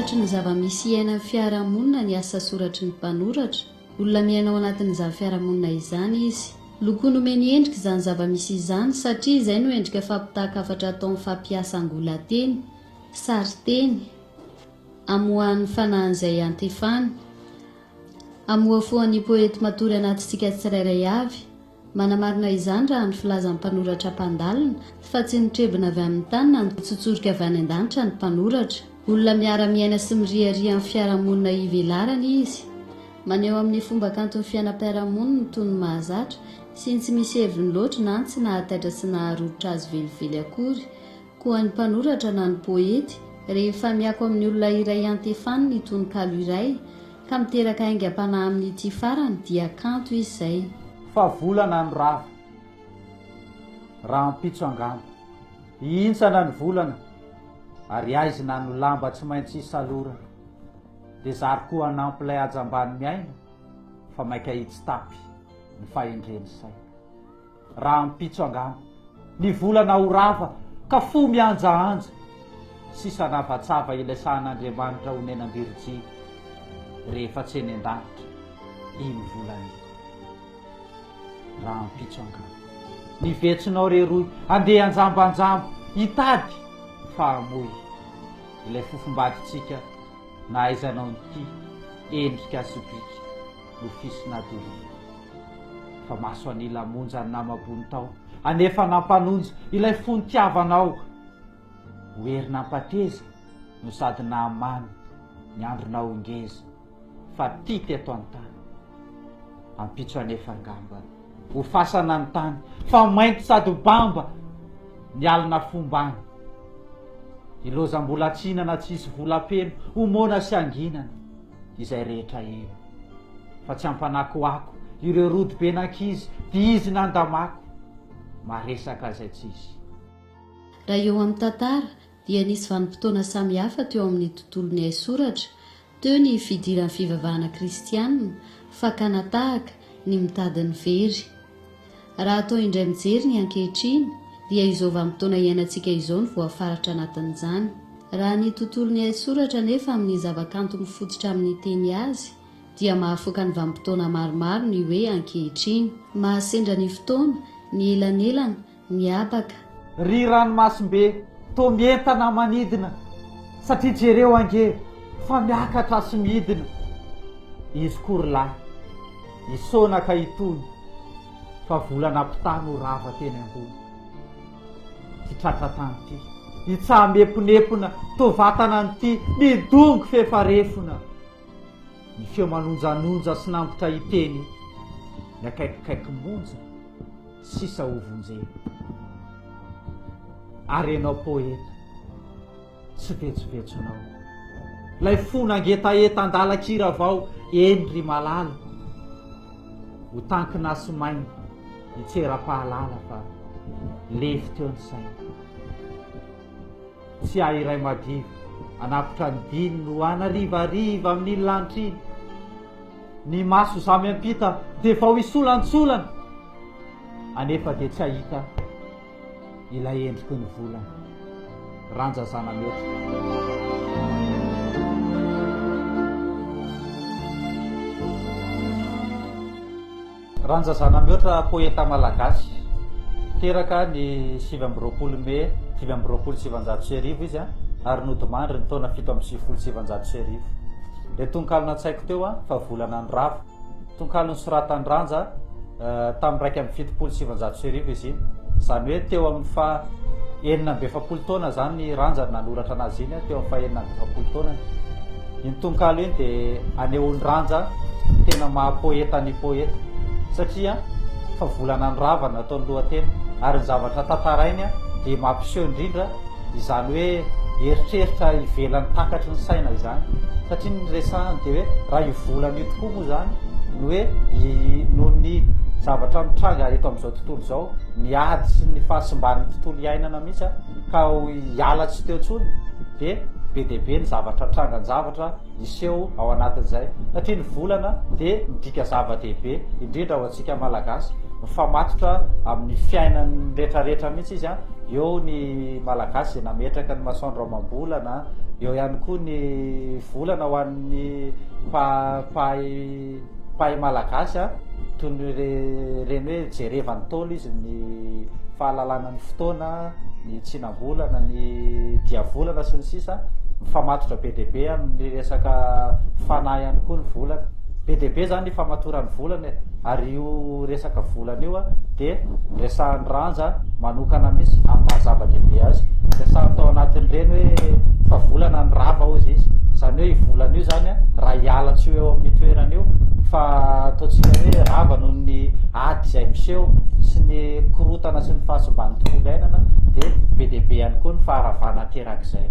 taratry ny zava-misy iaina ny fiarahamonina ny asa soratry ny mpanoratra olona miainao anatin'ny izany fiarahamonina izany izy loko nomeny endrika izany zava-misy izany satria izay no endrika fampitahakafatra ataon'ny fampiasa angolateny sariteny amohan'ny fanahin'izay antefany amoha foan'ny poety matory anatintsika tsirairay avy manamarina izany raha ny filazan'ny mpanoratra mpandalina fa tsy nitrebina avy amin'ny tany na nitsotsorika avy any an-danitra ny mpanoratra olona miara-miaina sy miriaria amin'ny fiarahamonina ivelarana izy maneho amin'ny fomba kanto ny fiainam-piarahamonina toy ny mahazatra sy ny tsy misy heviny loatra na tsy nahataitra sy naharoditra azy velively akory koa ny mpanoratra na ny poety rehefa miako amin'ny olona iray antefany ny tononkalo iray ka miteraka haingam-panahy amin'ity farany dia kanto izy izay fa volana ny rava raha mpitso angamba intsana ny volana ary aizina no lamba tsy maintsy isalorana dia zary koa anampy ilay ajambany miaina fa maika hitsy tapy ny fahendreny saina raha mpitso angamba ny volana ho rava ka fo mianjaanja sisa navatsava ilaisan'Andriamanitra ho nenam-birijiny rehefa tsy eny an-danitra iny volana raha mpitso angamba ny vetsinao reroy andeha anjambanjamba hitady fa amoy ilay fofombaditsika na aizanao nyty endrika sobika no fisinadory fa maso anila monja ny namabony tao anefa nampanonja ilay fonitiavanao hoery nampateza no sady nahamany ny andronao ingeza fa tia teto an-tany ampitso anefa angamba ho fasana ny tany fa mainty sady bamba ny alina fombany iloza mbola tsinana tsisy volam-peno homona sy anginana izay rehetra eo fa tsy ampanakoako ireo rody be nankizy dia izy nandamako maresaka izay tsisy raha eo amin'ny tantara dia nisy vanim-potoana samihafa teo amin'ny tontolony aisoratra teo ny fidiran'ny fivavahana kristianina fakanatahaka ny mitadiny very raha atao indray mijery ny ankehitriny dia izao vanim-potoana iainantsika izao ny voafaratra anatin'izany raha ny tontolony aisoratra nefa amin'ny zavakanto mifototra amin'ny teny azy dia mahafoaka ny vanim-potoana maromaro ny hoe ankehitriny mahasendra ny fotoana ny elanelana ny abaka ry ranomasimbe to mientana manidina satria jereo ange fa miakatra sy midina izy kory lahy isonaka hitony fa volana mpitany ho rava teny ambony titratra tany ty hitsaha meponepona to vatana nyty midongo fefarefona ny feo manonjanonja sy nambotra hiteny ny akaikikaiky monja sisa hovonjeny ary ianao poeta tsy vetsovetsonao lay fona angetaeta andalakira avao endry malala ho tankina somainy hitsera-pahalala fa lefy teo ny saina tsy ah iray madivo anapotra ny diny no anarivariva amin'iny lanitriny ny maso zamy ampita dia efa ho isolantsolana anefa dia tsy ahita ilay endriky ny volana ranjazana mety ranjazana mihoatra poeta malagasy teraka ny 7 me 7 izy a ary nodimandry ny taona 7 le tonkalona an-tsaiko teo a fa volana ny rava tonkalony soratanyranja tamin'ny raiky amin'ny 7 izy iny zany hoe teo amin'ny fa 7 taona zany ny ranja nanoratra anazy iny teo amin'ny fa 7 taona iny tonkalo iny de aneho'ny ranja tena mahapoeta ny poeta satria fa volana ny rava nataony lohateny ary ny zavatra tantarainy a de mampiseho indrindra izany hoe eritreritra ivelan'ny takatry ny saina izany satria ny resahany de hoe raha ivolana io tokoa moa zany no hoe noho ny zavatra mitranga eto amin'izao tontolo zao ny ady sy ny fahasimban'ny tontolo iainana mihitsy a ka hiala tsy teo ntsony de be de be ny zavatra trangany-javatra iseho ao anatin'izay satria ny volana de midika zava-dehibe indrindra ho antsika malagasy mifamatotra amin'ny fiainany rehetrarehetra mihitsy izy a eo ny malagasy zay nametraka ny masoandro amam-bolana eo ihany koa ny volana ho an'ny pahay malagasy a toy ny reny hoe jerevany taolo izy ny fahalalana ny fotoana ny tsinam-bolana ny diavolana sy ny sisa mifamatotra be deabe amin'ny resaka fanahy ihany koa ny volana be deabe zany ny famatoran'ny volana ary io resaka volana io a de resahan'ny ranja manokana misy amin'ny mahazava-dehibe azy resahany tao anatin'ireny hoe fa volana ny rava ozy izy zany hoe ivolana io zany a raha hiala tsy eo amin'ny toerana io fa ataotsika hoe rava noho ny ady izay miseho sy ny korotana sy ny fahasimban'ny tontolo iainana de be deabe ihany koa ny faharavana terak'izay